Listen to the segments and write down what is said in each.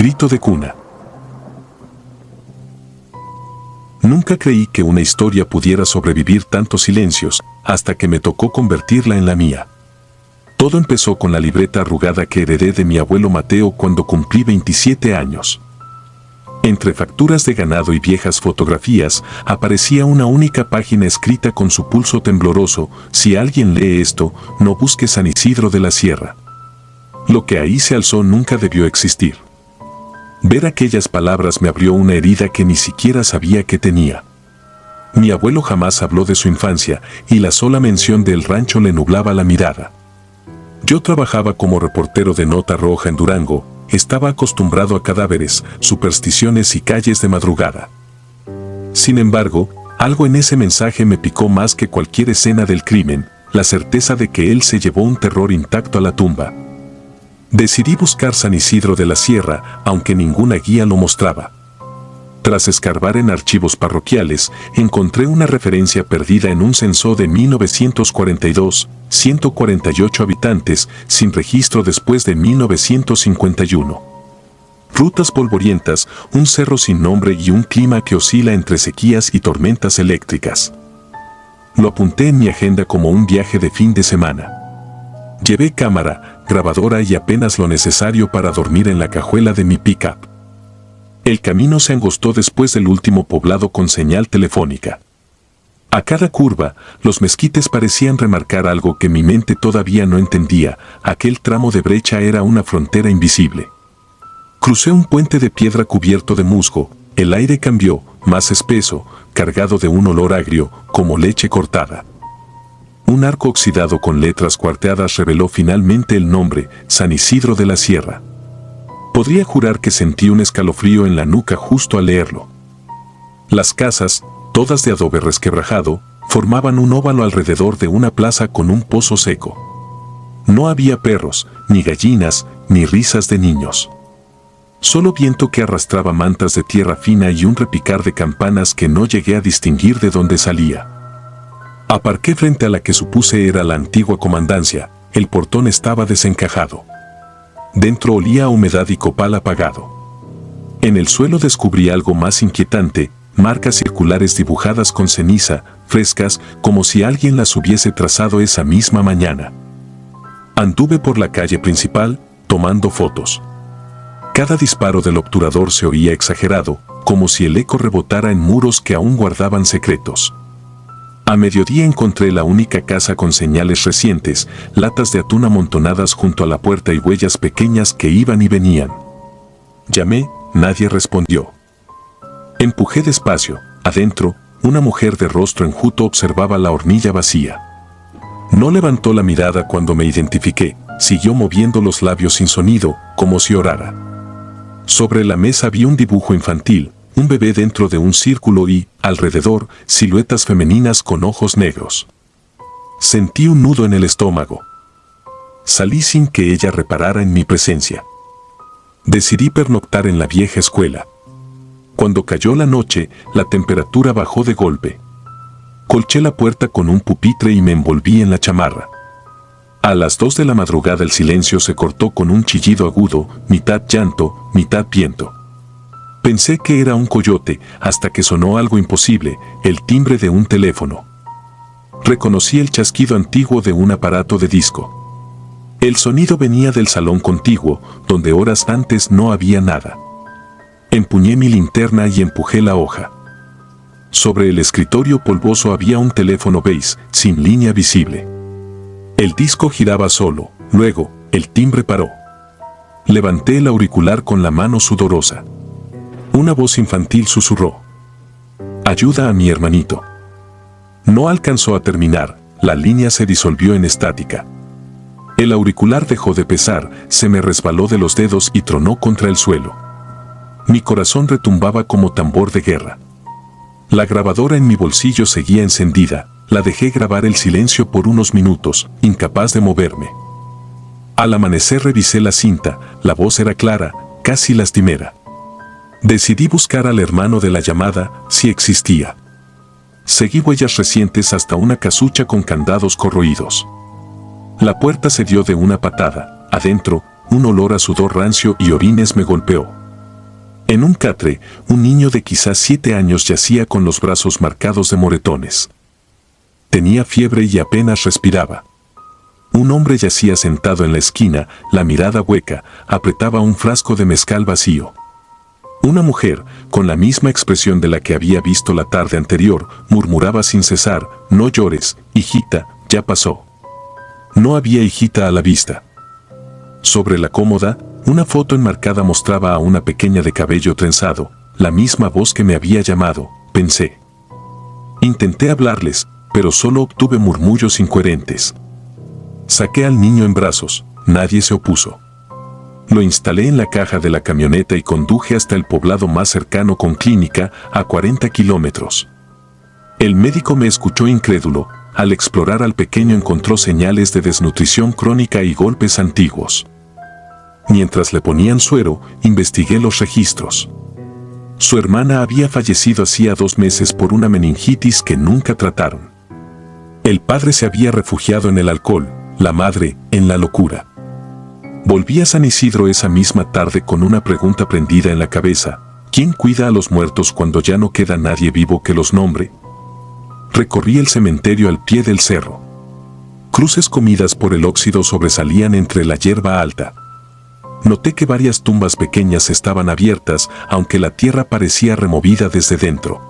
Grito de cuna. Nunca creí que una historia pudiera sobrevivir tantos silencios, hasta que me tocó convertirla en la mía. Todo empezó con la libreta arrugada que heredé de mi abuelo Mateo cuando cumplí 27 años. Entre facturas de ganado y viejas fotografías, aparecía una única página escrita con su pulso tembloroso: si alguien lee esto, no busque San Isidro de la Sierra. Lo que ahí se alzó nunca debió existir. Ver aquellas palabras me abrió una herida que ni siquiera sabía que tenía. Mi abuelo jamás habló de su infancia, y la sola mención del rancho le nublaba la mirada. Yo trabajaba como reportero de Nota Roja en Durango, estaba acostumbrado a cadáveres, supersticiones y calles de madrugada. Sin embargo, algo en ese mensaje me picó más que cualquier escena del crimen, la certeza de que él se llevó un terror intacto a la tumba. Decidí buscar San Isidro de la Sierra, aunque ninguna guía lo mostraba. Tras escarbar en archivos parroquiales, encontré una referencia perdida en un censo de 1942, 148 habitantes, sin registro después de 1951. Rutas polvorientas, un cerro sin nombre y un clima que oscila entre sequías y tormentas eléctricas. Lo apunté en mi agenda como un viaje de fin de semana. Llevé cámara, grabadora y apenas lo necesario para dormir en la cajuela de mi pick-up. El camino se angostó después del último poblado con señal telefónica. A cada curva, los mezquites parecían remarcar algo que mi mente todavía no entendía: aquel tramo de brecha era una frontera invisible. Crucé un puente de piedra cubierto de musgo, el aire cambió, más espeso, cargado de un olor agrio, como leche cortada. Un arco oxidado con letras cuarteadas reveló finalmente el nombre: San Isidro de la Sierra. Podría jurar que sentí un escalofrío en la nuca justo al leerlo. Las casas, todas de adobe resquebrajado, formaban un óvalo alrededor de una plaza con un pozo seco. No había perros, ni gallinas, ni risas de niños. Solo viento que arrastraba mantas de tierra fina y un repicar de campanas que no llegué a distinguir de dónde salía. Aparqué frente a la que supuse era la antigua comandancia. El portón estaba desencajado. Dentro olía a humedad y copal apagado. En el suelo descubrí algo más inquietante: marcas circulares dibujadas con ceniza, frescas, como si alguien las hubiese trazado esa misma mañana. Anduve por la calle principal, tomando fotos. Cada disparo del obturador se oía exagerado, como si el eco rebotara en muros que aún guardaban secretos. A mediodía encontré la única casa con señales recientes: latas de atún amontonadas junto a la puerta y huellas pequeñas que iban y venían. Llamé, nadie respondió. Empujé despacio. Adentro, una mujer de rostro enjuto observaba la hornilla vacía. No levantó la mirada cuando me identifiqué, siguió moviendo los labios sin sonido, como si orara. Sobre la mesa vi un dibujo infantil: un bebé dentro de un círculo y, alrededor, siluetas femeninas con ojos negros. Sentí un nudo en el estómago. Salí sin que ella reparara en mi presencia. Decidí pernoctar en la vieja escuela. Cuando cayó la noche, la temperatura bajó de golpe. Colché la puerta con un pupitre y me envolví en la chamarra. A las 2 de la madrugada el silencio se cortó con un chillido agudo, mitad llanto, mitad viento. Pensé que era un coyote, hasta que sonó algo imposible: el timbre de un teléfono. Reconocí el chasquido antiguo de un aparato de disco. El sonido venía del salón contiguo, donde horas antes no había nada. Empuñé mi linterna y empujé la hoja. Sobre el escritorio polvoso había un teléfono beige, sin línea visible. El disco giraba solo, luego, el timbre paró. Levanté el auricular con la mano sudorosa. Una voz infantil susurró: «Ayuda a mi hermanito». No alcanzó a terminar, la línea se disolvió en estática. El auricular dejó de pesar, se me resbaló de los dedos y tronó contra el suelo. Mi corazón retumbaba como tambor de guerra. La grabadora en mi bolsillo seguía encendida, la dejé grabar el silencio por unos minutos, incapaz de moverme. Al amanecer revisé la cinta, la voz era clara, casi lastimera. Decidí buscar al hermano de la llamada, si existía. Seguí huellas recientes hasta una casucha con candados corroídos. La puerta se dio de una patada. Adentro, un olor a sudor rancio y orines me golpeó. En un catre, un niño de quizás 7 años yacía con los brazos marcados de moretones. Tenía fiebre y apenas respiraba. Un hombre yacía sentado en la esquina, la mirada hueca, apretaba un frasco de mezcal vacío. Una mujer, con la misma expresión de la que había visto la tarde anterior, murmuraba sin cesar: «No llores, hijita, ya pasó». No había hijita a la vista. Sobre la cómoda, una foto enmarcada mostraba a una pequeña de cabello trenzado, la misma voz que me había llamado, pensé. Intenté hablarles, pero solo obtuve murmullos incoherentes. Saqué al niño en brazos, nadie se opuso. Lo instalé en la caja de la camioneta y conduje hasta el poblado más cercano con clínica, a 40 kilómetros. El médico me escuchó incrédulo. Al explorar al pequeño encontró señales de desnutrición crónica y golpes antiguos. Mientras le ponían suero, investigué los registros. Su hermana había fallecido hacía 2 meses por una meningitis que nunca trataron. El padre se había refugiado en el alcohol, la madre, en la locura. Volví a San Isidro esa misma tarde con una pregunta prendida en la cabeza: ¿quién cuida a los muertos cuando ya no queda nadie vivo que los nombre? Recorrí el cementerio al pie del cerro. Cruces comidas por el óxido sobresalían entre la hierba alta. Noté que varias tumbas pequeñas estaban abiertas, aunque la tierra parecía removida desde dentro.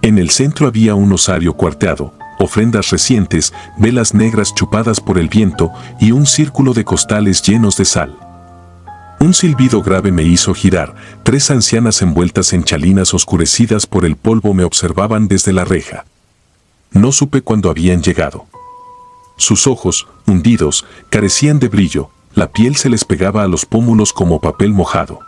En el centro había un osario cuarteado, ofrendas recientes, velas negras chupadas por el viento y un círculo de costales llenos de sal. Un silbido grave me hizo girar. 3 ancianas envueltas en chalinas oscurecidas por el polvo me observaban desde la reja. No supe cuándo habían llegado. Sus ojos, hundidos, carecían de brillo, la piel se les pegaba a los pómulos como papel mojado.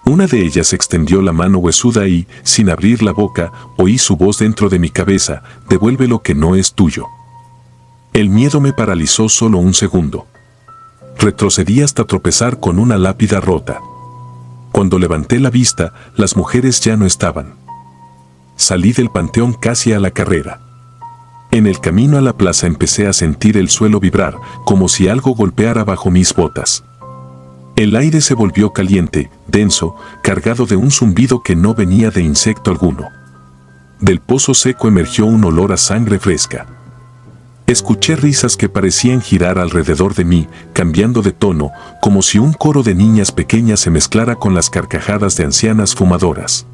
Una de ellas extendió la mano huesuda y, sin abrir la boca, oí su voz dentro de mi cabeza: «Devuelve lo que no es tuyo». El miedo me paralizó solo un segundo. Retrocedí hasta tropezar con una lápida rota. Cuando levanté la vista, las mujeres ya no estaban. Salí del panteón casi a la carrera. En el camino a la plaza empecé a sentir el suelo vibrar, como si algo golpeara bajo mis botas. El aire se volvió caliente, denso, cargado de un zumbido que no venía de insecto alguno. Del pozo seco emergió un olor a sangre fresca. Escuché risas que parecían girar alrededor de mí, cambiando de tono, como si un coro de niñas pequeñas se mezclara con las carcajadas de ancianas fumadoras.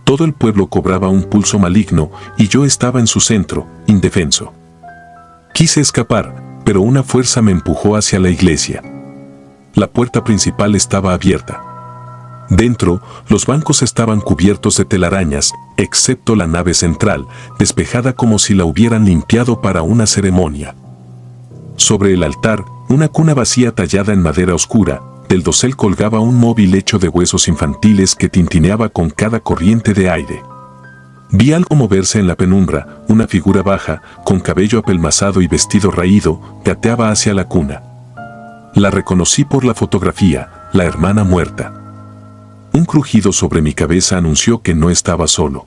Todo el pueblo cobraba un pulso maligno y yo estaba en su centro, indefenso. Quise escapar, pero una fuerza me empujó hacia la iglesia. La puerta principal estaba abierta. Dentro, los bancos estaban cubiertos de telarañas, excepto la nave central, despejada como si la hubieran limpiado para una ceremonia. Sobre el altar, una cuna vacía tallada en madera oscura. Del dosel colgaba un móvil hecho de huesos infantiles que tintineaba con cada corriente de aire. Vi algo moverse en la penumbra. Una figura baja, con cabello apelmazado y vestido raído, gateaba hacia la cuna. La reconocí por la fotografía, la hermana muerta. Un crujido sobre mi cabeza anunció que no estaba solo.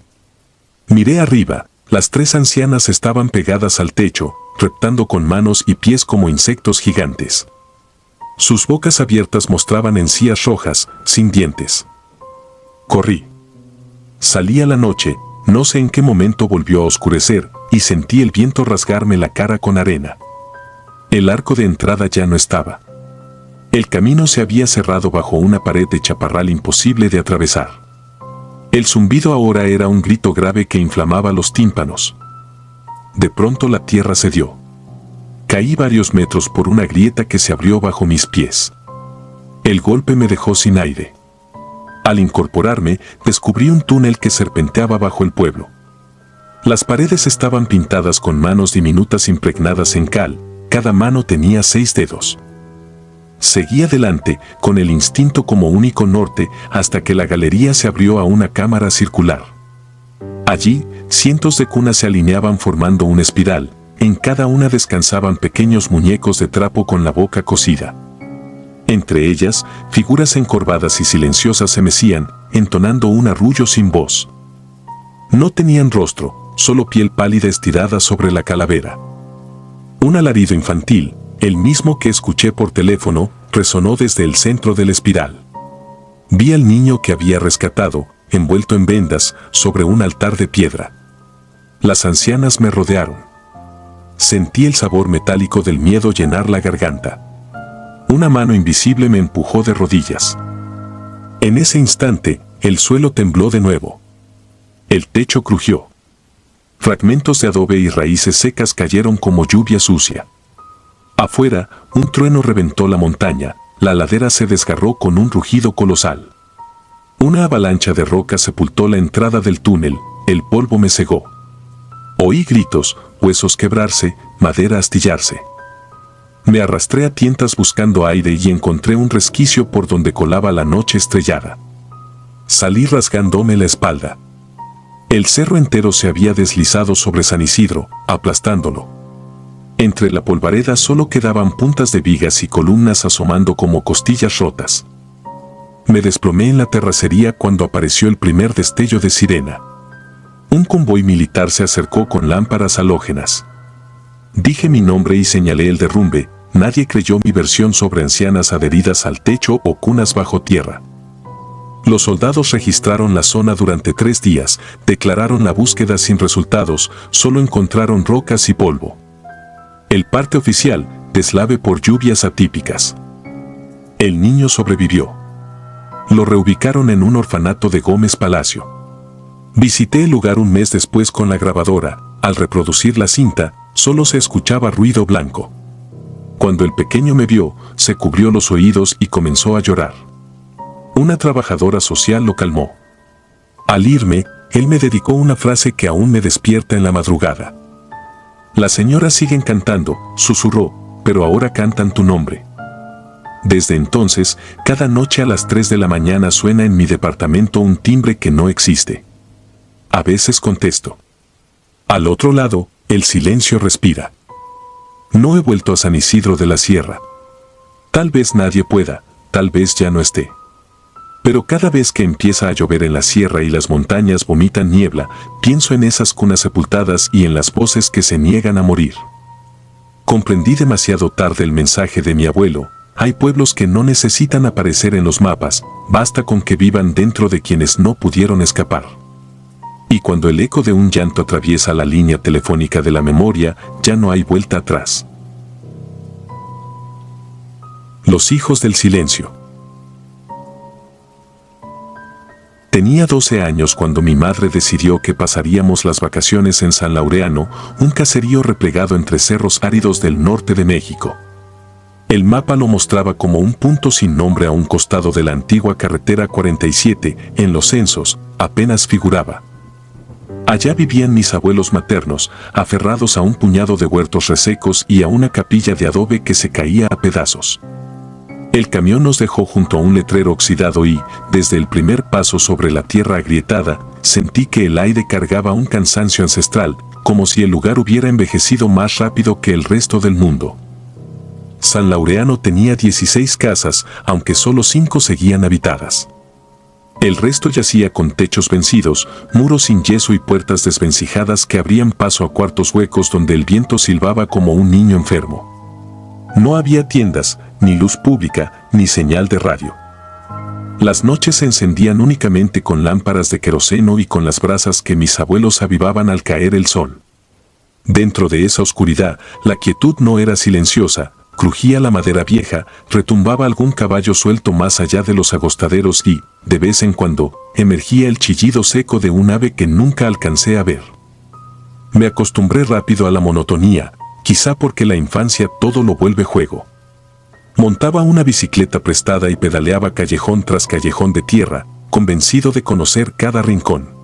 Miré arriba. Las 3 ancianas estaban pegadas al techo, reptando con manos y pies como insectos gigantes. Sus bocas abiertas mostraban encías rojas, sin dientes. Corrí. Salí a la noche, no sé en qué momento volvió a oscurecer, y sentí el viento rasgarme la cara con arena. El arco de entrada ya no estaba. El camino se había cerrado bajo una pared de chaparral imposible de atravesar. El zumbido ahora era un grito grave que inflamaba los tímpanos. De pronto la tierra cedió. Caí varios metros por una grieta que se abrió bajo mis pies. El golpe me dejó sin aire. Al incorporarme, descubrí un túnel que serpenteaba bajo el pueblo. Las paredes estaban pintadas con manos diminutas impregnadas en cal, cada mano tenía 6 dedos. Seguí adelante, con el instinto como único norte, hasta que la galería se abrió a una cámara circular. Allí, cientos de cunas se alineaban formando una espiral. En cada una descansaban pequeños muñecos de trapo con la boca cosida. Entre ellas, figuras encorvadas y silenciosas se mecían, entonando un arrullo sin voz. No tenían rostro, solo piel pálida estirada sobre la calavera. Un alarido infantil, el mismo que escuché por teléfono, resonó desde el centro de la espiral. Vi al niño que había rescatado, envuelto en vendas, sobre un altar de piedra. Las ancianas me rodearon. Sentí el sabor metálico del miedo llenar la garganta. Una mano invisible me empujó de rodillas. En ese instante, el suelo tembló de nuevo. El techo crujió. Fragmentos de adobe y raíces secas cayeron como lluvia sucia. Afuera, un trueno reventó la montaña, la ladera se desgarró con un rugido colosal. Una avalancha de rocas sepultó la entrada del túnel, el polvo me cegó. Oí gritos, huesos quebrarse, madera astillarse. Me arrastré a tientas buscando aire y encontré un resquicio por donde colaba la noche estrellada. Salí rasgándome la espalda. El cerro entero se había deslizado sobre San Isidro, aplastándolo. Entre la polvareda solo quedaban puntas de vigas y columnas asomando como costillas rotas. Me desplomé en la terracería cuando apareció el primer destello de sirena. Un convoy militar se acercó con lámparas halógenas. Dije mi nombre y señalé el derrumbe. Nadie creyó mi versión sobre ancianas adheridas al techo o cunas bajo tierra. Los soldados registraron la zona durante 3 días, declararon la búsqueda sin resultados, solo encontraron rocas y polvo. El parte oficial, deslave por lluvias atípicas. El niño sobrevivió. Lo reubicaron en un orfanato de Gómez Palacio. Visité el lugar un mes después con la grabadora. Al reproducir la cinta, solo se escuchaba ruido blanco. Cuando el pequeño me vio, se cubrió los oídos y comenzó a llorar. Una trabajadora social lo calmó. Al irme, él me dedicó una frase que aún me despierta en la madrugada. Las señoras siguen cantando, susurró, pero ahora cantan tu nombre. Desde entonces, cada noche a las 3 de la mañana suena en mi departamento un timbre que no existe. A veces contesto. Al otro lado, el silencio respira. No he vuelto a San Isidro de la Sierra. Tal vez nadie pueda, tal vez ya no esté. Pero cada vez que empieza a llover en la sierra y las montañas vomitan niebla, pienso en esas cunas sepultadas y en las voces que se niegan a morir. Comprendí demasiado tarde el mensaje de mi abuelo. Hay pueblos que no necesitan aparecer en los mapas, basta con que vivan dentro de quienes no pudieron escapar. Y cuando el eco de un llanto atraviesa la línea telefónica de la memoria, ya no hay vuelta atrás. Los hijos del silencio. Tenía 12 años cuando mi madre decidió que pasaríamos las vacaciones en San Laureano, un caserío replegado entre cerros áridos del norte de México. El mapa lo mostraba como un punto sin nombre a un costado de la antigua carretera 47, en los censos, apenas figuraba. Allá vivían mis abuelos maternos, aferrados a un puñado de huertos resecos y a una capilla de adobe que se caía a pedazos. El camión nos dejó junto a un letrero oxidado y, desde el primer paso sobre la tierra agrietada, sentí que el aire cargaba un cansancio ancestral, como si el lugar hubiera envejecido más rápido que el resto del mundo. San Laureano tenía 16 casas, aunque solo 5 seguían habitadas. El resto yacía con techos vencidos, muros sin yeso y puertas desvencijadas que abrían paso a cuartos huecos donde el viento silbaba como un niño enfermo. No había tiendas, ni luz pública, ni señal de radio. Las noches se encendían únicamente con lámparas de queroseno y con las brasas que mis abuelos avivaban al caer el sol. Dentro de esa oscuridad, la quietud no era silenciosa, crujía la madera vieja, retumbaba algún caballo suelto más allá de los agostaderos y, de vez en cuando, emergía el chillido seco de un ave que nunca alcancé a ver. Me acostumbré rápido a la monotonía, quizá porque la infancia todo lo vuelve juego. Montaba una bicicleta prestada y pedaleaba callejón tras callejón de tierra, convencido de conocer cada rincón.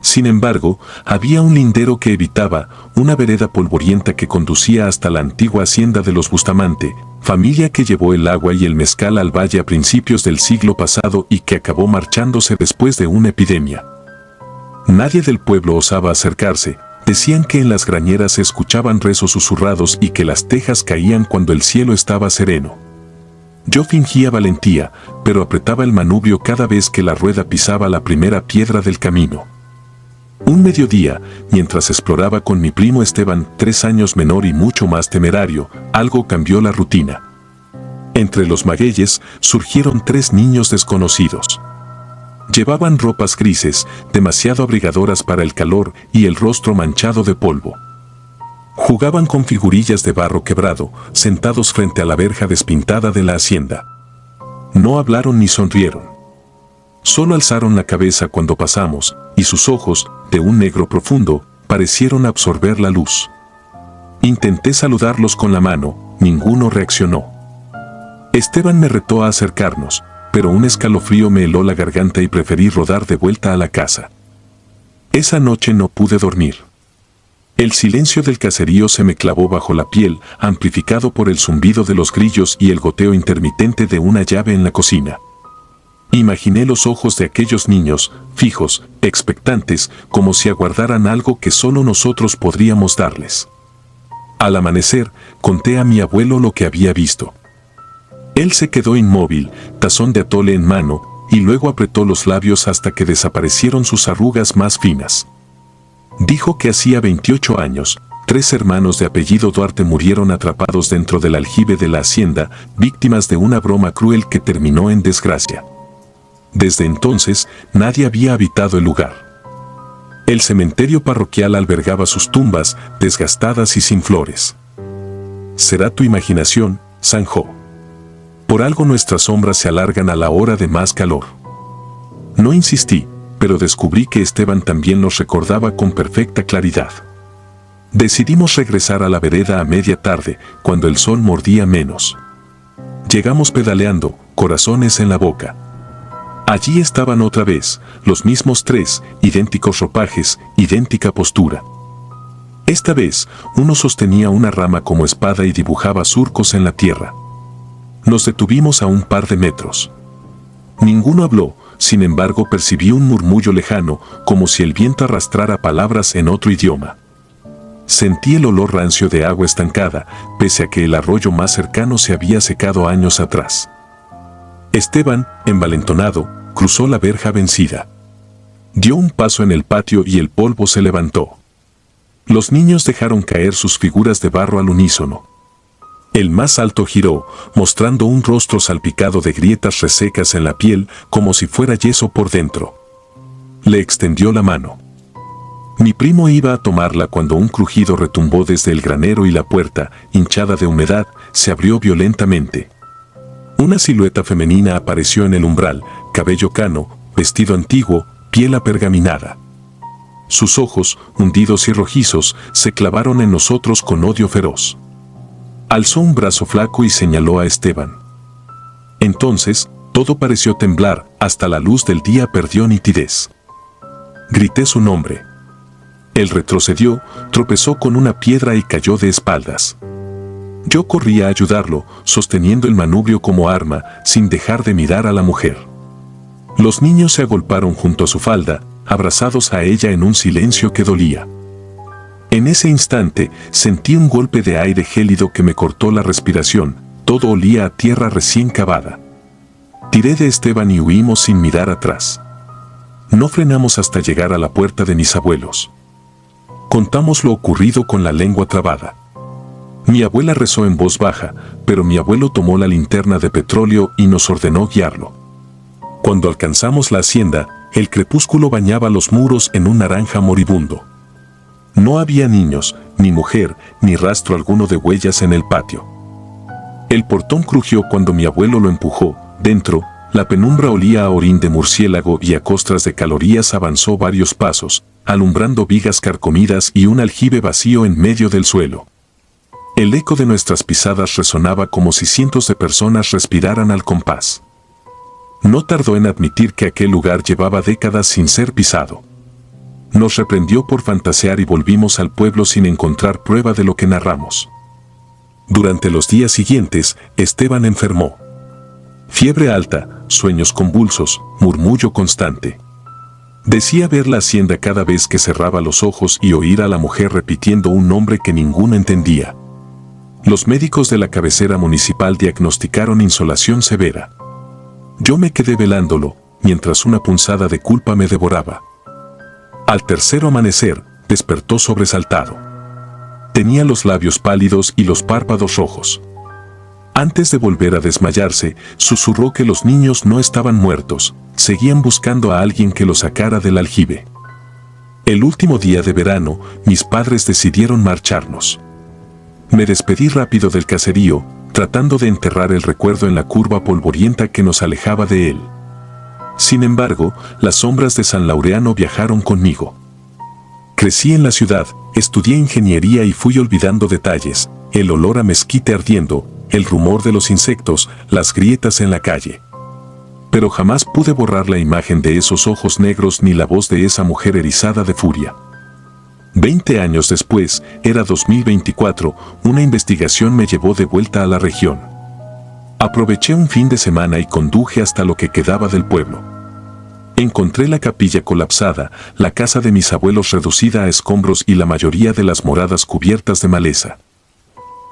Sin embargo, había un lindero que evitaba, una vereda polvorienta que conducía hasta la antigua hacienda de los Bustamante, familia que llevó el agua y el mezcal al valle a principios del siglo pasado y que acabó marchándose después de una epidemia. Nadie del pueblo osaba acercarse. Decían que en las grañeras se escuchaban rezos susurrados y que las tejas caían cuando el cielo estaba sereno. Yo fingía valentía, pero apretaba el manubrio cada vez que la rueda pisaba la primera piedra del camino. Un mediodía, mientras exploraba con mi primo Esteban, 3 años menor y mucho más temerario, algo cambió la rutina. Entre los magueyes surgieron 3 niños desconocidos. Llevaban ropas grises, demasiado abrigadoras para el calor y el rostro manchado de polvo. Jugaban con figurillas de barro quebrado, sentados frente a la verja despintada de la hacienda. No hablaron ni sonrieron. Solo alzaron la cabeza cuando pasamos, y sus ojos, de un negro profundo, parecieron absorber la luz. Intenté saludarlos con la mano, ninguno reaccionó. Esteban me retó a acercarnos, pero un escalofrío me heló la garganta y preferí rodar de vuelta a la casa. Esa noche no pude dormir. El silencio del caserío se me clavó bajo la piel, amplificado por el zumbido de los grillos y el goteo intermitente de una llave en la cocina. Imaginé los ojos de aquellos niños, fijos, expectantes, como si aguardaran algo que solo nosotros podríamos darles. Al amanecer, conté a mi abuelo lo que había visto. Él se quedó inmóvil, tazón de atole en mano, y luego apretó los labios hasta que desaparecieron sus arrugas más finas. Dijo que hacía 28 años, 3 hermanos de apellido Duarte murieron atrapados dentro del aljibe de la hacienda, víctimas de una broma cruel que terminó en desgracia. Desde entonces, nadie había habitado el lugar. El cementerio parroquial albergaba sus tumbas, desgastadas y sin flores. Será tu imaginación, Sanjo. Por algo nuestras sombras se alargan a la hora de más calor. No insistí, pero descubrí que Esteban también nos recordaba con perfecta claridad. Decidimos regresar a la vereda a media tarde, cuando el sol mordía menos. Llegamos pedaleando, corazones en la boca. Allí estaban otra vez, los mismos 3, idénticos ropajes, idéntica postura. Esta vez, uno sostenía una rama como espada y dibujaba surcos en la tierra. Nos detuvimos a un par de metros. Ninguno habló, sin embargo percibí un murmullo lejano, como si el viento arrastrara palabras en otro idioma. Sentí el olor rancio de agua estancada, pese a que el arroyo más cercano se había secado años atrás. Esteban, envalentonado, cruzó la verja vencida. Dio un paso en el patio y el polvo se levantó. Los niños dejaron caer sus figuras de barro al unísono. El más alto giró, mostrando un rostro salpicado de grietas resecas en la piel, como si fuera yeso por dentro. Le extendió la mano. Mi primo iba a tomarla cuando un crujido retumbó desde el granero y la puerta, hinchada de humedad, se abrió violentamente. Una silueta femenina apareció en el umbral, cabello cano, vestido antiguo, piel apergaminada. Sus ojos, hundidos y rojizos, se clavaron en nosotros con odio feroz. Alzó un brazo flaco y señaló a Esteban. Entonces, todo pareció temblar, hasta la luz del día perdió nitidez. Grité su nombre. Él retrocedió, tropezó con una piedra y cayó de espaldas. Yo corrí a ayudarlo, sosteniendo el manubrio como arma, sin dejar de mirar a la mujer. Los niños se agolparon junto a su falda, abrazados a ella en un silencio que dolía. En ese instante, sentí un golpe de aire gélido que me cortó la respiración, todo olía a tierra recién cavada. Tiré de Esteban y huimos sin mirar atrás. No frenamos hasta llegar a la puerta de mis abuelos. Contamos lo ocurrido con la lengua trabada. Mi abuela rezó en voz baja, pero mi abuelo tomó la linterna de petróleo y nos ordenó guiarlo. Cuando alcanzamos la hacienda, el crepúsculo bañaba los muros en un naranja moribundo. No había niños, ni mujer, ni rastro alguno de huellas en el patio. El portón crujió cuando mi abuelo lo empujó. Dentro, la penumbra olía a orín de murciélago y a costras de calorías. Avanzó varios pasos, alumbrando vigas carcomidas y un aljibe vacío en medio del suelo. El eco de nuestras pisadas resonaba como si cientos de personas respiraran al compás. No tardó en admitir que aquel lugar llevaba décadas sin ser pisado. Nos reprendió por fantasear y volvimos al pueblo sin encontrar prueba de lo que narramos. Durante los días siguientes, Esteban enfermó. Fiebre alta, sueños convulsos, murmullo constante. Decía ver la hacienda cada vez que cerraba los ojos y oír a la mujer repitiendo un nombre que ninguno entendía. Los médicos de la cabecera municipal diagnosticaron insolación severa. Yo me quedé velándolo, mientras una punzada de culpa me devoraba. Al tercero amanecer, despertó sobresaltado. Tenía los labios pálidos y los párpados rojos. Antes de volver a desmayarse, susurró que los niños no estaban muertos, seguían buscando a alguien que los sacara del aljibe. El último día de verano, mis padres decidieron marcharnos. Me despedí rápido del caserío, tratando de enterrar el recuerdo en la curva polvorienta que nos alejaba de él. Sin embargo, las sombras de San Laureano viajaron conmigo. Crecí en la ciudad, estudié ingeniería y fui olvidando detalles, el olor a mezquite ardiendo, el rumor de los insectos, las grietas en la calle. Pero jamás pude borrar la imagen de esos ojos negros ni la voz de esa mujer erizada de furia. 20 años después, era 2024, una investigación me llevó de vuelta a la región. Aproveché un fin de semana y conduje hasta lo que quedaba del pueblo. Encontré la capilla colapsada, la casa de mis abuelos reducida a escombros y la mayoría de las moradas cubiertas de maleza.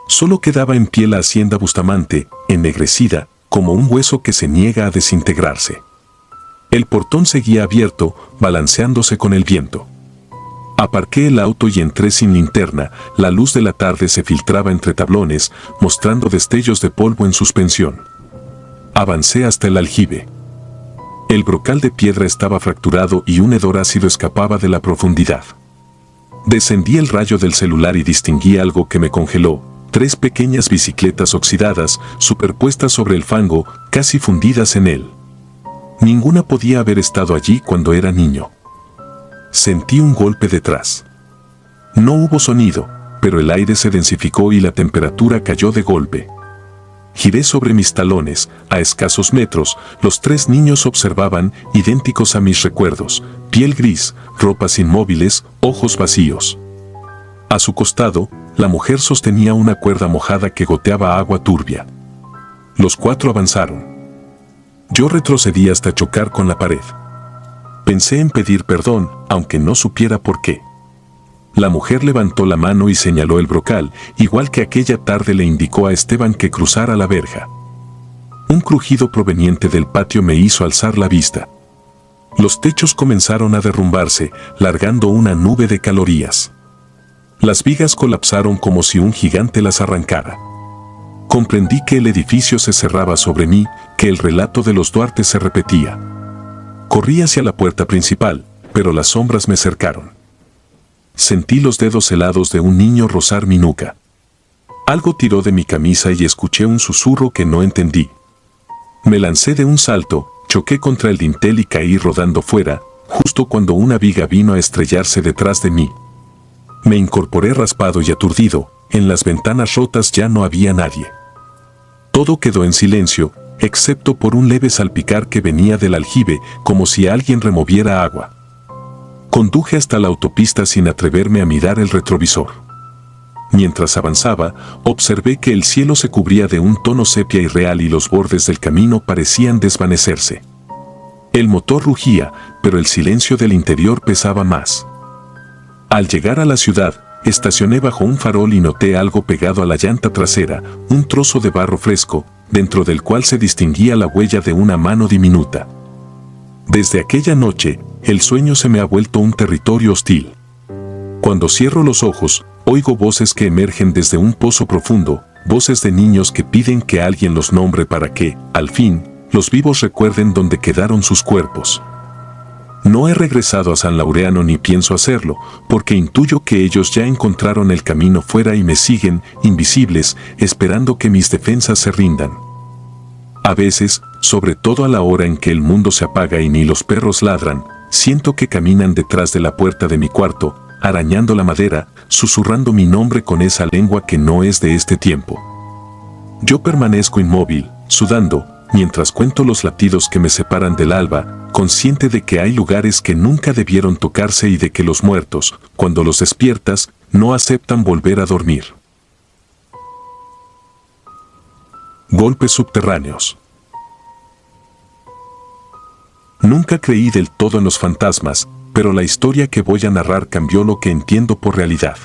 Solo quedaba en pie la hacienda Bustamante, ennegrecida, como un hueso que se niega a desintegrarse. El portón seguía abierto, balanceándose con el viento. Aparqué el auto y entré sin linterna, la luz de la tarde se filtraba entre tablones, mostrando destellos de polvo en suspensión. Avancé hasta el aljibe. El brocal de piedra estaba fracturado y un hedor ácido escapaba de la profundidad. Descendí el rayo del celular y distinguí algo que me congeló, 3 pequeñas bicicletas oxidadas, superpuestas sobre el fango, casi fundidas en él. Ninguna podía haber estado allí cuando era niño. Sentí un golpe detrás. No hubo sonido, pero el aire se densificó y la temperatura cayó de golpe. Giré sobre mis talones, a escasos metros, los 3 niños observaban, idénticos a mis recuerdos, piel gris, ropas inmóviles, ojos vacíos. A su costado, la mujer sostenía una cuerda mojada que goteaba agua turbia. Los 4 avanzaron. Yo retrocedí hasta chocar con la pared. Pensé en pedir perdón, aunque no supiera por qué. La mujer levantó la mano y señaló el brocal, igual que aquella tarde le indicó a Esteban que cruzara la verja. Un crujido proveniente del patio me hizo alzar la vista. Los techos comenzaron a derrumbarse, largando una nube de calorías. Las vigas colapsaron como si un gigante las arrancara. Comprendí que el edificio se cerraba sobre mí, que el relato de los Duarte se repetía. Corrí hacia la puerta principal, pero las sombras me cercaron. Sentí los dedos helados de un niño rozar mi nuca. Algo tiró de mi camisa y escuché un susurro que no entendí. Me lancé de un salto, choqué contra el dintel y caí rodando fuera, justo cuando una viga vino a estrellarse detrás de mí. Me incorporé raspado y aturdido, en las ventanas rotas ya no había nadie. Todo quedó en silencio, excepto por un leve salpicar que venía del aljibe, como si alguien removiera agua. Conduje hasta la autopista sin atreverme a mirar el retrovisor. Mientras avanzaba, observé que el cielo se cubría de un tono sepia irreal y los bordes del camino parecían desvanecerse. El motor rugía, pero el silencio del interior pesaba más. Al llegar a la ciudad, estacioné bajo un farol y noté algo pegado a la llanta trasera, un trozo de barro fresco, dentro del cual se distinguía la huella de una mano diminuta. Desde aquella noche, el sueño se me ha vuelto un territorio hostil. Cuando cierro los ojos, oigo voces que emergen desde un pozo profundo, voces de niños que piden que alguien los nombre para que, al fin, los vivos recuerden dónde quedaron sus cuerpos. No he regresado a San Laureano ni pienso hacerlo, porque intuyo que ellos ya encontraron el camino fuera y me siguen, invisibles, esperando que mis defensas se rindan. A veces, sobre todo a la hora en que el mundo se apaga y ni los perros ladran, siento que caminan detrás de la puerta de mi cuarto, arañando la madera, susurrando mi nombre con esa lengua que no es de este tiempo. Yo permanezco inmóvil, sudando, mientras cuento los latidos que me separan del alba, consciente de que hay lugares que nunca debieron tocarse y de que los muertos, cuando los despiertas, no aceptan volver a dormir. Golpes subterráneos. Nunca creí del todo en los fantasmas, pero la historia que voy a narrar cambió lo que entiendo por realidad.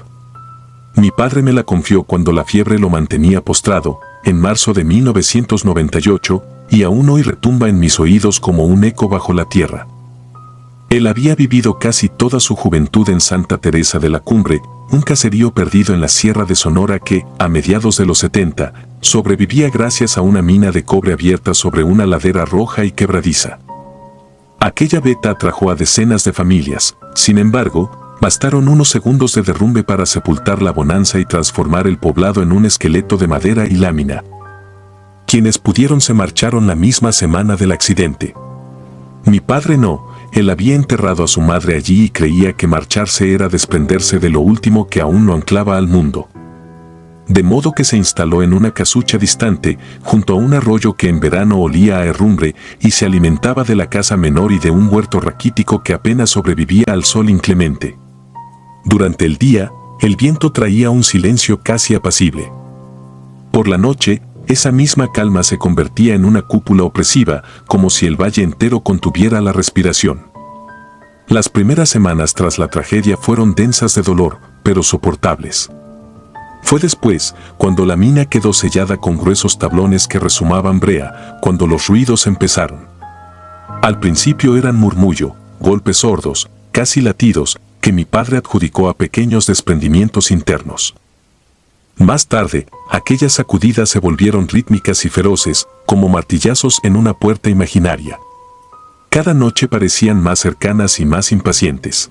Mi padre me la confió cuando la fiebre lo mantenía postrado, en marzo de 1998, y aún hoy retumba en mis oídos como un eco bajo la tierra. Él había vivido casi toda su juventud en Santa Teresa de la Cumbre, un caserío perdido en la Sierra de Sonora que, a mediados de los 70, sobrevivía gracias a una mina de cobre abierta sobre una ladera roja y quebradiza. Aquella veta atrajo a decenas de familias. Sin embargo, bastaron unos segundos de derrumbe para sepultar la bonanza y transformar el poblado en un esqueleto de madera y lámina. Quienes pudieron se marcharon la misma semana del accidente. Mi padre no, él había enterrado a su madre allí y creía que marcharse era desprenderse de lo último que aún lo anclaba al mundo. De modo que se instaló en una casucha distante, junto a un arroyo que en verano olía a herrumbre y se alimentaba de la casa menor y de un huerto raquítico que apenas sobrevivía al sol inclemente. Durante el día, el viento traía un silencio casi apacible. Por la noche, esa misma calma se convertía en una cúpula opresiva, como si el valle entero contuviera la respiración. Las primeras semanas tras la tragedia fueron densas de dolor, pero soportables. Fue después, cuando la mina quedó sellada con gruesos tablones que resumaban brea, cuando los ruidos empezaron. Al principio eran murmullo, golpes sordos, casi latidos, que mi padre adjudicó a pequeños desprendimientos internos. Más tarde, aquellas sacudidas se volvieron rítmicas y feroces, como martillazos en una puerta imaginaria. Cada noche parecían más cercanas y más impacientes.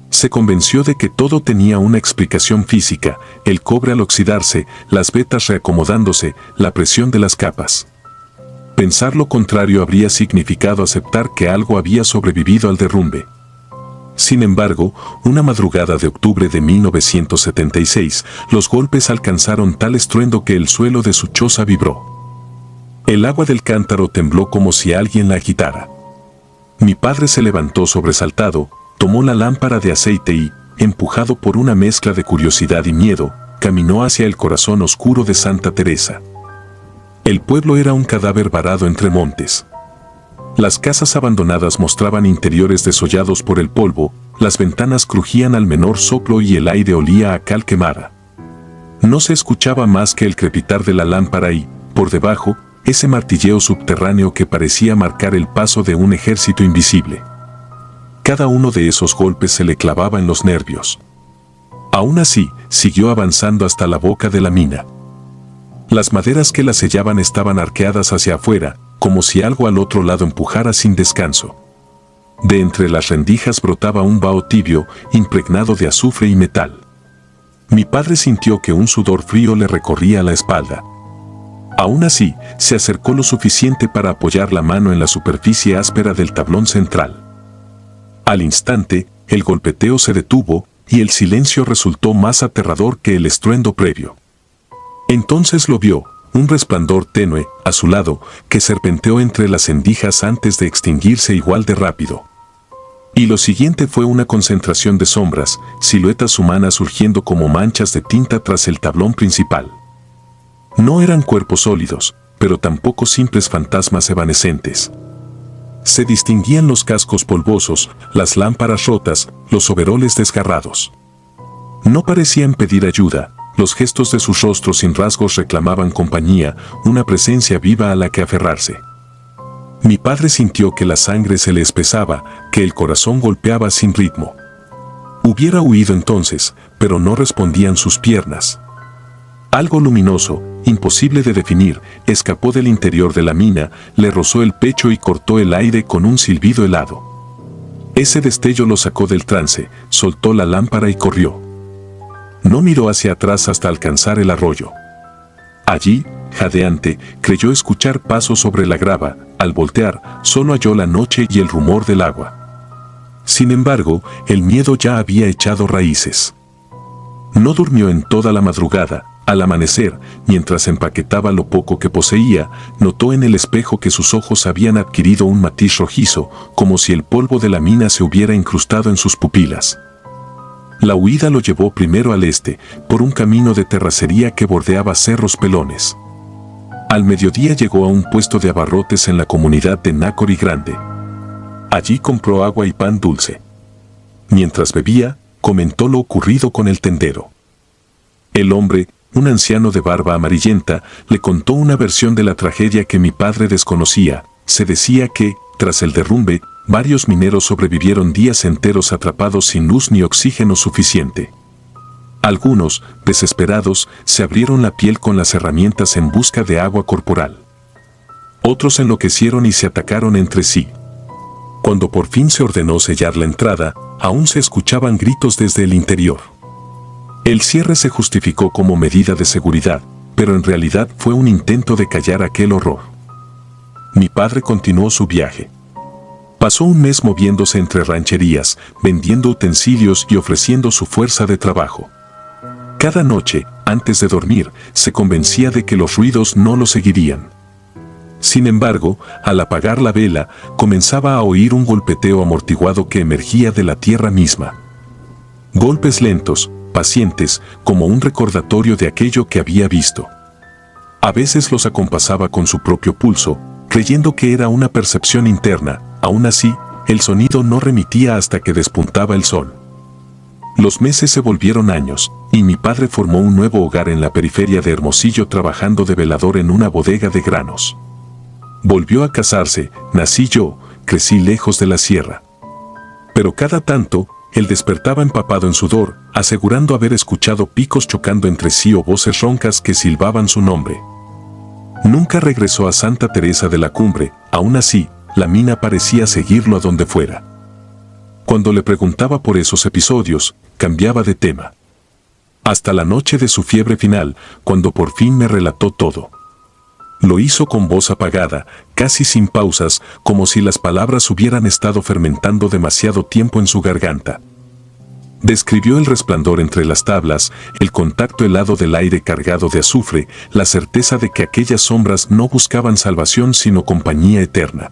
Se convenció de que todo tenía una explicación física, el cobre al oxidarse, las vetas reacomodándose, la presión de las capas. Pensar lo contrario habría significado aceptar que algo había sobrevivido al derrumbe. Sin embargo, una madrugada de octubre de 1976, los golpes alcanzaron tal estruendo que el suelo de su choza vibró. El agua del cántaro tembló como si alguien la agitara. Mi padre se levantó sobresaltado, tomó la lámpara de aceite y, empujado por una mezcla de curiosidad y miedo, caminó hacia el corazón oscuro de Santa Teresa. El pueblo era un cadáver varado entre montes. Las casas abandonadas mostraban interiores desollados por el polvo, las ventanas crujían al menor soplo y el aire olía a cal quemada. No se escuchaba más que el crepitar de la lámpara y, por debajo, ese martilleo subterráneo que parecía marcar el paso de un ejército invisible. Cada uno de esos golpes se le clavaba en los nervios. Aún así, siguió avanzando hasta la boca de la mina. Las maderas que la sellaban estaban arqueadas hacia afuera, como si algo al otro lado empujara sin descanso. De entre las rendijas brotaba un vaho tibio, impregnado de azufre y metal. Mi padre sintió que un sudor frío le recorría la espalda. Aún así, se acercó lo suficiente para apoyar la mano en la superficie áspera del tablón central. Al instante, el golpeteo se detuvo y el silencio resultó más aterrador que el estruendo previo. Entonces lo vio, un resplandor tenue, azulado, que serpenteó entre las rendijas antes de extinguirse igual de rápido. Y lo siguiente fue una concentración de sombras, siluetas humanas surgiendo como manchas de tinta tras el tablón principal. No eran cuerpos sólidos, pero tampoco simples fantasmas evanescentes. Se distinguían los cascos polvosos, las lámparas rotas, los overoles desgarrados. No parecían pedir ayuda, los gestos de sus rostros sin rasgos reclamaban compañía, una presencia viva a la que aferrarse. Mi padre sintió que la sangre se le espesaba, que el corazón golpeaba sin ritmo. Hubiera huido entonces, pero no respondían sus piernas. Algo luminoso, imposible de definir, escapó del interior de la mina, le rozó el pecho y cortó el aire con un silbido helado. Ese destello lo sacó del trance, soltó la lámpara y corrió. No miró hacia atrás hasta alcanzar el arroyo. Allí, jadeante, creyó escuchar pasos sobre la grava. Al voltear, solo halló la noche y el rumor del agua. Sin embargo, el miedo ya había echado raíces. No durmió en toda la madrugada. Al amanecer, mientras empaquetaba lo poco que poseía, notó en el espejo que sus ojos habían adquirido un matiz rojizo, como si el polvo de la mina se hubiera incrustado en sus pupilas. La huida lo llevó primero al este, por un camino de terracería que bordeaba cerros pelones. Al mediodía llegó a un puesto de abarrotes en la comunidad de Nácori Grande. Allí compró agua y pan dulce. Mientras bebía, comentó lo ocurrido con el tendero. El hombre, un anciano de barba amarillenta, le contó una versión de la tragedia que mi padre desconocía. Se decía que, tras el derrumbe, varios mineros sobrevivieron días enteros atrapados sin luz ni oxígeno suficiente. Algunos, desesperados, se abrieron la piel con las herramientas en busca de agua corporal. Otros enloquecieron y se atacaron entre sí. Cuando por fin se ordenó sellar la entrada, aún se escuchaban gritos desde el interior. El cierre se justificó como medida de seguridad, pero en realidad fue un intento de callar aquel horror. Mi padre continuó su viaje. Pasó un mes moviéndose entre rancherías, vendiendo utensilios y ofreciendo su fuerza de trabajo. Cada noche, antes de dormir, se convencía de que los ruidos no lo seguirían. Sin embargo, al apagar la vela, comenzaba a oír un golpeteo amortiguado que emergía de la tierra misma. Golpes lentos, pacientes, como un recordatorio de aquello que había visto. A veces los acompasaba con su propio pulso, creyendo que era una percepción interna. Aún así, el sonido no remitía hasta que despuntaba el sol. Los meses se volvieron años, y mi padre formó un nuevo hogar en la periferia de Hermosillo trabajando de velador en una bodega de granos. Volvió a casarse, nací yo, crecí lejos de la sierra. Pero cada tanto, él despertaba empapado en sudor, asegurando haber escuchado picos chocando entre sí o voces roncas que silbaban su nombre. Nunca regresó a Santa Teresa de la Cumbre, aún así, la mina parecía seguirlo a donde fuera. Cuando le preguntaba por esos episodios, cambiaba de tema. Hasta la noche de su fiebre final, cuando por fin me relató todo. Lo hizo con voz apagada, casi sin pausas, como si las palabras hubieran estado fermentando demasiado tiempo en su garganta. Describió el resplandor entre las tablas, el contacto helado del aire cargado de azufre, la certeza de que aquellas sombras no buscaban salvación sino compañía eterna.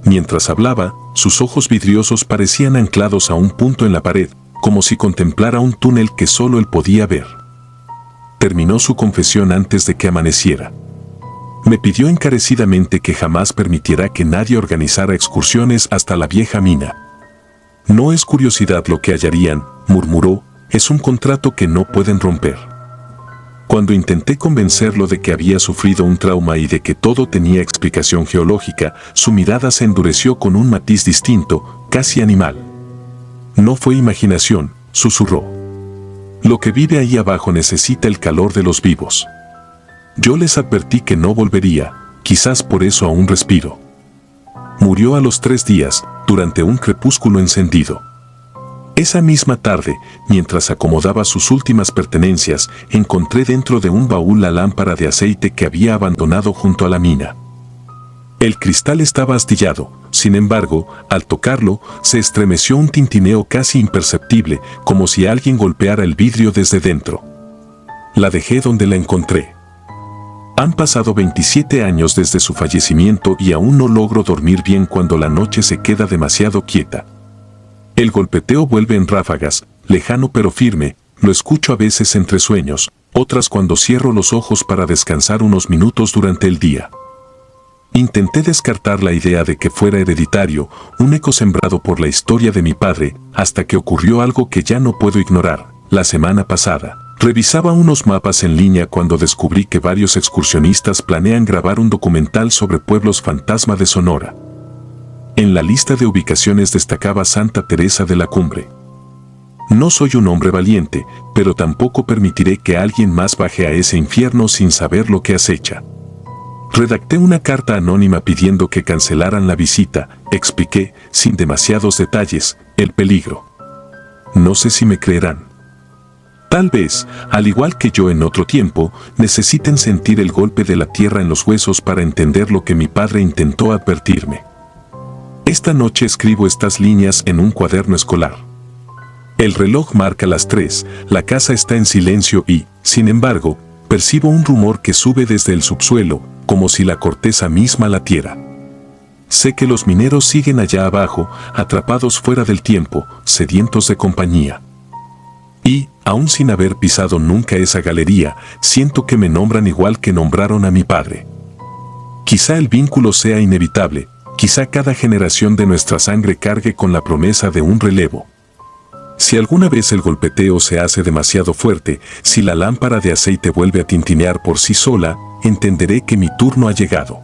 Mientras hablaba, sus ojos vidriosos parecían anclados a un punto en la pared, como si contemplara un túnel que solo él podía ver. Terminó su confesión antes de que amaneciera. Me pidió encarecidamente que jamás permitiera que nadie organizara excursiones hasta la vieja mina. No es curiosidad lo que hallarían, murmuró, es un contrato que no pueden romper. Cuando intenté convencerlo de que había sufrido un trauma y de que todo tenía explicación geológica, su mirada se endureció con un matiz distinto, casi animal. No fue imaginación, susurró. Lo que vive ahí abajo necesita el calor de los vivos. Yo les advertí que no volvería, quizás por eso aún respiro. Murió a los 3 días, durante un crepúsculo encendido. Esa misma tarde, mientras acomodaba sus últimas pertenencias, encontré dentro de un baúl la lámpara de aceite que había abandonado junto a la mina. El cristal estaba astillado, sin embargo, al tocarlo, se estremeció un tintineo casi imperceptible, como si alguien golpeara el vidrio desde dentro. La dejé donde la encontré. Han pasado 27 años desde su fallecimiento y aún no logro dormir bien cuando la noche se queda demasiado quieta. El golpeteo vuelve en ráfagas, lejano pero firme, lo escucho a veces entre sueños, otras cuando cierro los ojos para descansar unos minutos durante el día. Intenté descartar la idea de que fuera hereditario, un eco sembrado por la historia de mi padre, hasta que ocurrió algo que ya no puedo ignorar. La semana pasada, revisaba unos mapas en línea cuando descubrí que varios excursionistas planean grabar un documental sobre pueblos fantasma de Sonora. En la lista de ubicaciones destacaba Santa Teresa de la Cumbre. No soy un hombre valiente, pero tampoco permitiré que alguien más baje a ese infierno sin saber lo que acecha. Redacté una carta anónima pidiendo que cancelaran la visita, expliqué, sin demasiados detalles, el peligro. No sé si me creerán. Tal vez, al igual que yo en otro tiempo, necesiten sentir el golpe de la tierra en los huesos para entender lo que mi padre intentó advertirme. Esta noche escribo estas líneas en un cuaderno escolar. El reloj marca las 3, la casa está en silencio y, sin embargo, percibo un rumor que sube desde el subsuelo, como si la corteza misma latiera. Sé que los mineros siguen allá abajo, atrapados fuera del tiempo, sedientos de compañía. Y, aún sin haber pisado nunca esa galería, siento que me nombran igual que nombraron a mi padre. Quizá el vínculo sea inevitable, quizá cada generación de nuestra sangre cargue con la promesa de un relevo. Si alguna vez el golpeteo se hace demasiado fuerte, si la lámpara de aceite vuelve a tintinear por sí sola, entenderé que mi turno ha llegado.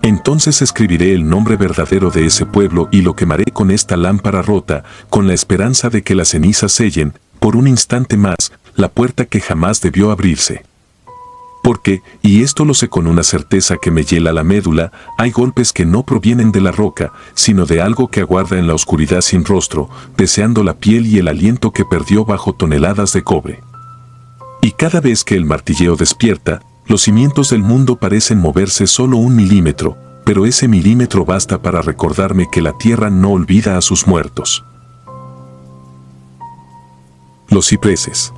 Entonces escribiré el nombre verdadero de ese pueblo y lo quemaré con esta lámpara rota, con la esperanza de que las cenizas sellen, por un instante más, la puerta que jamás debió abrirse. Porque, y esto lo sé con una certeza que me hiela la médula, hay golpes que no provienen de la roca, sino de algo que aguarda en la oscuridad sin rostro, deseando la piel y el aliento que perdió bajo toneladas de cobre. Y cada vez que el martilleo despierta, los cimientos del mundo parecen moverse solo 1 milímetro, pero ese milímetro basta para recordarme que la tierra no olvida a sus muertos. Los cipreses.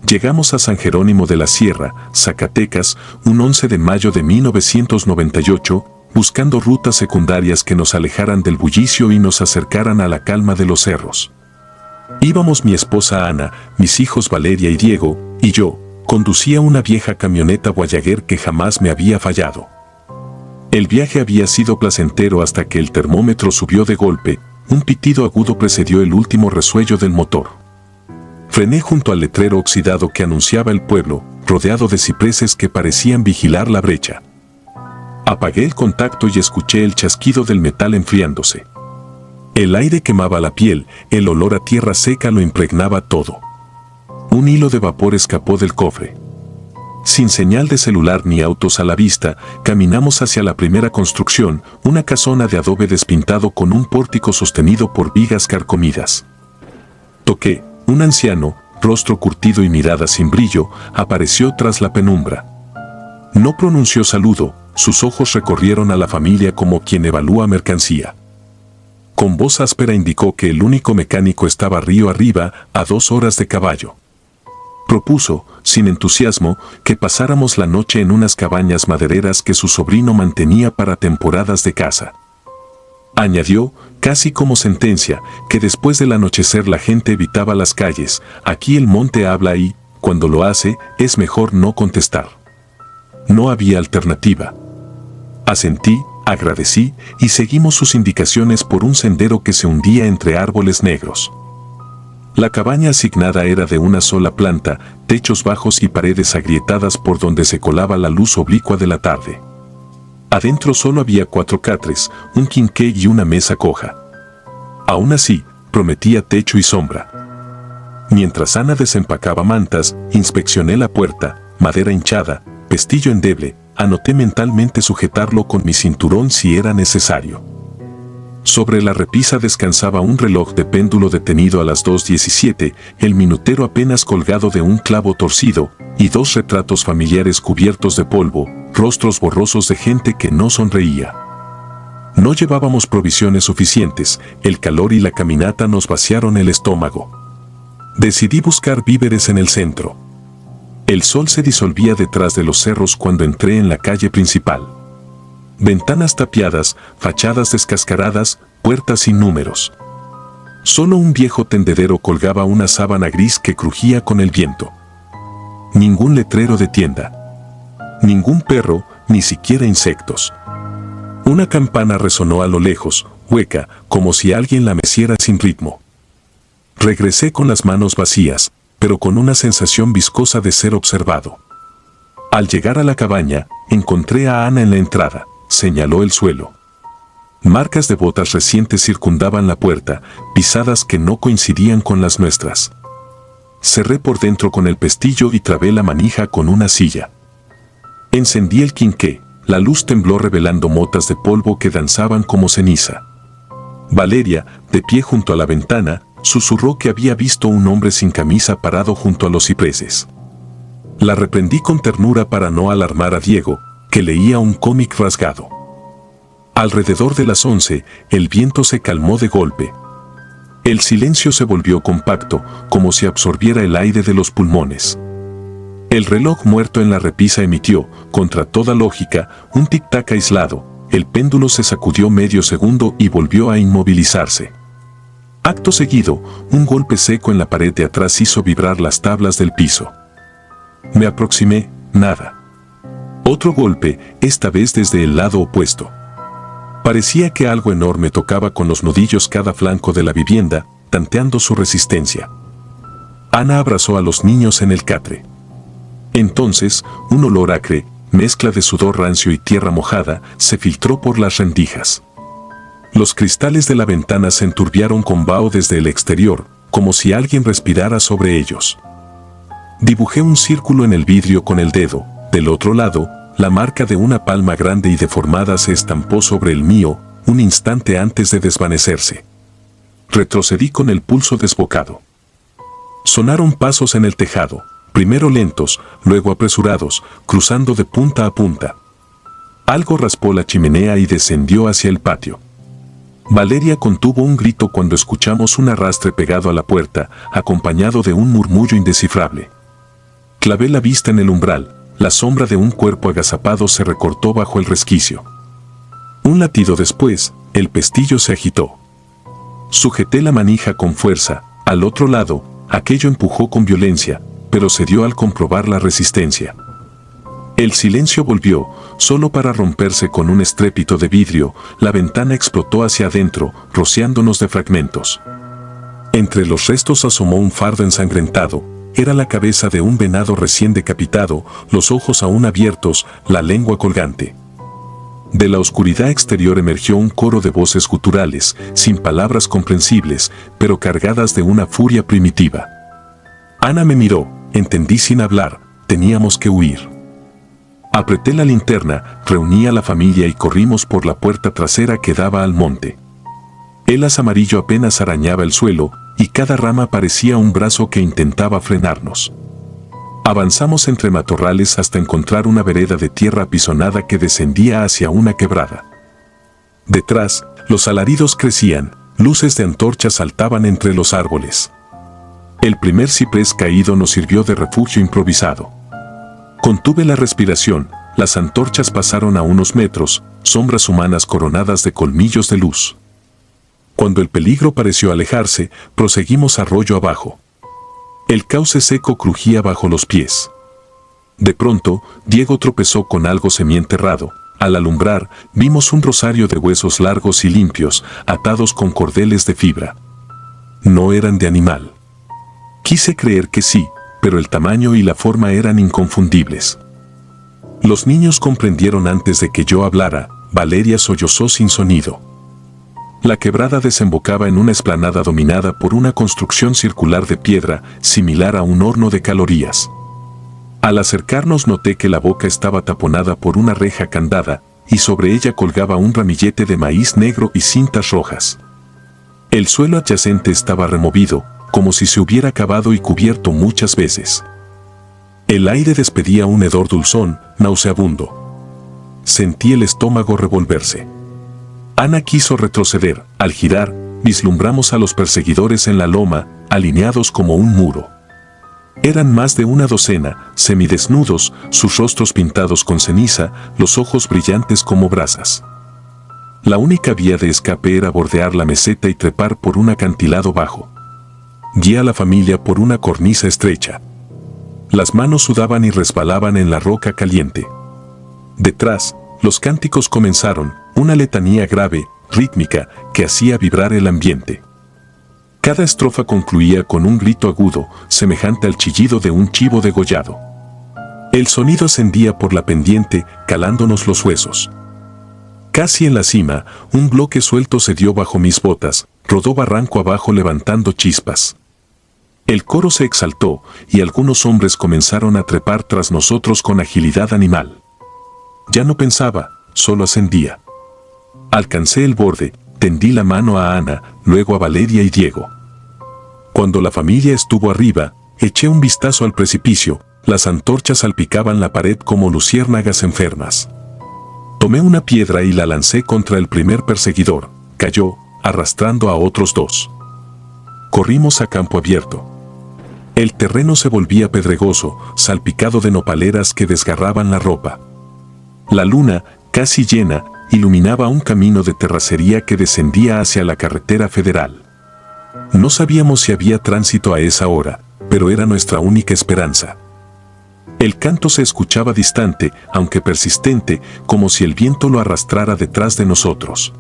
Llegamos a San Jerónimo de la Sierra, Zacatecas, un 11 de mayo de 1998, buscando rutas secundarias que nos alejaran del bullicio y nos acercaran a la calma de los cerros. Íbamos mi esposa Ana, mis hijos Valeria y Diego, y yo. Conducía una vieja camioneta Voyager que jamás me había fallado. El viaje había sido placentero hasta que el termómetro subió de golpe, un pitido agudo precedió el último resuello del motor. Frené junto al letrero oxidado que anunciaba el pueblo, rodeado de cipreses que parecían vigilar la brecha. Apagué el contacto y escuché el chasquido del metal enfriándose. El aire quemaba la piel, el olor a tierra seca lo impregnaba todo. Un hilo de vapor escapó del cofre. Sin señal de celular ni autos a la vista, caminamos hacia la primera construcción, una casona de adobe despintado con un pórtico sostenido por vigas carcomidas. Toqué. Un anciano, rostro curtido y mirada sin brillo, apareció tras la penumbra. No pronunció saludo, sus ojos recorrieron a la familia como quien evalúa mercancía. Con voz áspera indicó que el único mecánico estaba río arriba, a 2 horas de caballo. Propuso, sin entusiasmo, que pasáramos la noche en unas cabañas madereras que su sobrino mantenía para temporadas de caza. Añadió, casi como sentencia, que después del anochecer la gente evitaba las calles, aquí el monte habla y, cuando lo hace, es mejor no contestar. No había alternativa. Asentí, agradecí, y seguimos sus indicaciones por un sendero que se hundía entre árboles negros. La cabaña asignada era de una sola planta, techos bajos y paredes agrietadas por donde se colaba la luz oblicua de la tarde. Adentro solo había 4 catres, un quinqué y una mesa coja. Aún así, prometía techo y sombra. Mientras Ana desempacaba mantas, inspeccioné la puerta, madera hinchada, pestillo endeble, anoté mentalmente sujetarlo con mi cinturón si era necesario. Sobre la repisa descansaba un reloj de péndulo detenido a las 2:17, el minutero apenas colgado de un clavo torcido, y 2 retratos familiares cubiertos de polvo, rostros borrosos de gente que no sonreía. No llevábamos provisiones suficientes, el calor y la caminata nos vaciaron el estómago. Decidí buscar víveres en el centro. El sol se disolvía detrás de los cerros cuando entré en la calle principal. Ventanas tapiadas, fachadas descascaradas, puertas sin números. Solo un viejo tendedero colgaba una sábana gris que crujía con el viento. Ningún letrero de tienda. Ningún perro, ni siquiera insectos. Una campana resonó a lo lejos, hueca, como si alguien la meciera sin ritmo. Regresé con las manos vacías, pero con una sensación viscosa de ser observado. Al llegar a la cabaña, encontré a Ana en la entrada, señaló el suelo. Marcas de botas recientes circundaban la puerta, pisadas que no coincidían con las nuestras. Cerré por dentro con el pestillo y trabé la manija con una silla. Encendí el quinqué, la luz tembló revelando motas de polvo que danzaban como ceniza. Valeria, de pie junto a la ventana, susurró que había visto un hombre sin camisa parado junto a los cipreses. La reprendí con ternura para no alarmar a Diego, que leía un cómic rasgado. Alrededor de las 11, el viento se calmó de golpe. El silencio se volvió compacto, como si absorbiera el aire de los pulmones. El reloj muerto en la repisa emitió, contra toda lógica, un tic-tac aislado. El péndulo se sacudió medio segundo y volvió a inmovilizarse. Acto seguido, un golpe seco en la pared de atrás hizo vibrar las tablas del piso. Me aproximé, nada. Otro golpe, esta vez desde el lado opuesto. Parecía que algo enorme tocaba con los nudillos cada flanco de la vivienda, tanteando su resistencia. Ana abrazó a los niños en el catre. Entonces, un olor acre, mezcla de sudor rancio y tierra mojada, se filtró por las rendijas. Los cristales de la ventana se enturbiaron con vaho desde el exterior, como si alguien respirara sobre ellos. Dibujé un círculo en el vidrio con el dedo. Del otro lado, la marca de una palma grande y deformada se estampó sobre el mío, un instante antes de desvanecerse. Retrocedí con el pulso desbocado. Sonaron pasos en el tejado, primero lentos, luego apresurados, cruzando de punta a punta. Algo raspó la chimenea y descendió hacia el patio. Valeria contuvo un grito cuando escuchamos un arrastre pegado a la puerta, acompañado de un murmullo indescifrable. Clavé la vista en el umbral, la sombra de un cuerpo agazapado se recortó bajo el resquicio. Un latido después, el pestillo se agitó. Sujeté la manija con fuerza, al otro lado, aquello empujó con violencia, pero cedió al comprobar la resistencia. El silencio volvió, solo para romperse con un estrépito de vidrio, la ventana explotó hacia adentro, rociándonos de fragmentos. Entre los restos asomó un fardo ensangrentado, era la cabeza de un venado recién decapitado, los ojos aún abiertos, la lengua colgante. De la oscuridad exterior emergió un coro de voces guturales, sin palabras comprensibles, pero cargadas de una furia primitiva. Ana me miró, entendí sin hablar, teníamos que huir. Apreté la linterna, reuní a la familia y corrimos por la puerta trasera que daba al monte. El haz amarillo apenas arañaba el suelo, y cada rama parecía un brazo que intentaba frenarnos. Avanzamos entre matorrales hasta encontrar una vereda de tierra apisonada que descendía hacia una quebrada. Detrás, los alaridos crecían, luces de antorchas saltaban entre los árboles. El primer ciprés caído nos sirvió de refugio improvisado. Contuve la respiración, las antorchas pasaron a unos metros, sombras humanas coronadas de colmillos de luz. Cuando el peligro pareció alejarse, proseguimos arroyo abajo. El cauce seco crujía bajo los pies. De pronto, Diego tropezó con algo semienterrado. Al alumbrar, vimos un rosario de huesos largos y limpios, atados con cordeles de fibra. No eran de animal. Quise creer que sí, pero el tamaño y la forma eran inconfundibles. Los niños comprendieron antes de que yo hablara. Valeria sollozó sin sonido. La quebrada desembocaba en una explanada dominada por una construcción circular de piedra, similar a un horno de calorías. Al acercarnos noté que la boca estaba taponada por una reja candada, y sobre ella colgaba un ramillete de maíz negro y cintas rojas. El suelo adyacente estaba removido, como si se hubiera cavado y cubierto muchas veces. El aire despedía un hedor dulzón, nauseabundo. Sentí el estómago revolverse. Ana quiso retroceder. Al girar, vislumbramos a los perseguidores en la loma, alineados como un muro. Eran más de una docena, semidesnudos, sus rostros pintados con ceniza, los ojos brillantes como brasas. La única vía de escape era bordear la meseta y trepar por un acantilado bajo. Guié a la familia por una cornisa estrecha. Las manos sudaban y resbalaban en la roca caliente. Detrás, los cánticos comenzaron, una letanía grave, rítmica, que hacía vibrar el ambiente. Cada estrofa concluía con un grito agudo, semejante al chillido de un chivo degollado. El sonido ascendía por la pendiente, calándonos los huesos. Casi en la cima, un bloque suelto se dio bajo mis botas, rodó barranco abajo levantando chispas. El coro se exaltó, y algunos hombres comenzaron a trepar tras nosotros con agilidad animal. Ya no pensaba, solo ascendía. Alcancé el borde, tendí la mano a Ana, luego a Valeria y Diego. Cuando la familia estuvo arriba, eché un vistazo al precipicio, las antorchas salpicaban la pared como luciérnagas enfermas. Tomé una piedra y la lancé contra el primer perseguidor, cayó, arrastrando a otros dos. Corrimos a campo abierto. El terreno se volvía pedregoso, salpicado de nopaleras que desgarraban la ropa. La luna, casi llena, iluminaba un camino de terracería que descendía hacia la carretera federal. No sabíamos si había tránsito a esa hora, pero era nuestra única esperanza. El canto se escuchaba distante, aunque persistente, como si el viento lo arrastrara detrás de nosotros.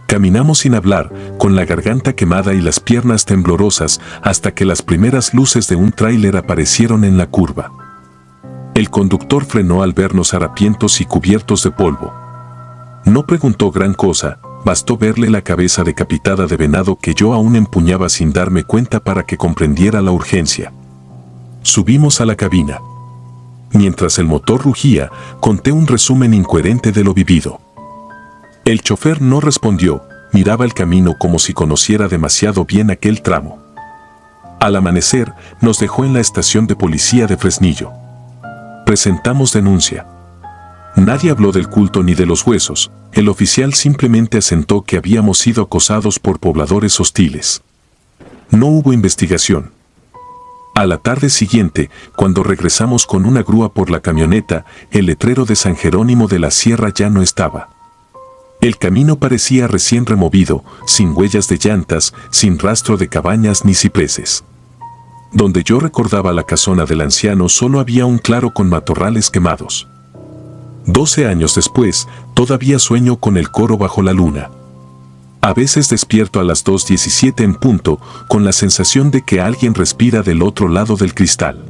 Caminamos sin hablar, con la garganta quemada y las piernas temblorosas, hasta que las primeras luces de un tráiler aparecieron en la curva. El conductor frenó al vernos harapientos y cubiertos de polvo. No preguntó gran cosa, bastó verle la cabeza decapitada de venado que yo aún empuñaba sin darme cuenta para que comprendiera la urgencia. Subimos a la cabina. Mientras el motor rugía, conté un resumen incoherente de lo vivido. El chofer no respondió, miraba el camino como si conociera demasiado bien aquel tramo. Al amanecer, nos dejó en la estación de policía de Fresnillo. Presentamos denuncia. Nadie habló del culto ni de los huesos, el oficial simplemente asentó que habíamos sido acosados por pobladores hostiles. No hubo investigación. A la tarde siguiente, cuando regresamos con una grúa por la camioneta, el letrero de San Jerónimo de la Sierra ya no estaba. El camino parecía recién removido, sin huellas de llantas, sin rastro de cabañas ni cipreses. Donde yo recordaba la casona del anciano solo había un claro con matorrales quemados. 12 años después, todavía sueño con el coro bajo la luna. A veces despierto a las 2:17 en punto, con la sensación de que alguien respira del otro lado del cristal.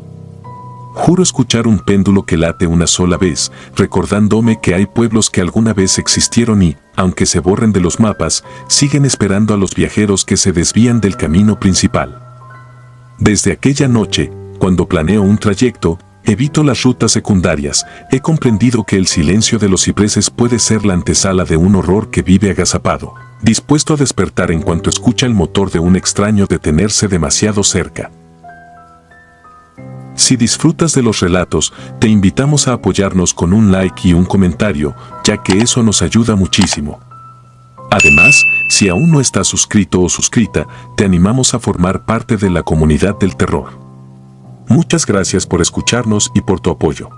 Juro escuchar un péndulo que late una sola vez, recordándome que hay pueblos que alguna vez existieron y, aunque se borren de los mapas, siguen esperando a los viajeros que se desvían del camino principal. Desde aquella noche, cuando planeo un trayecto, evito las rutas secundarias. He comprendido que el silencio de los cipreses puede ser la antesala de un horror que vive agazapado, dispuesto a despertar en cuanto escucha el motor de un extraño detenerse demasiado cerca. Si disfrutas de los relatos, te invitamos a apoyarnos con un like y un comentario, ya que eso nos ayuda muchísimo. Además, si aún no estás suscrito o suscrita, te animamos a formar parte de la comunidad del terror. Muchas gracias por escucharnos y por tu apoyo.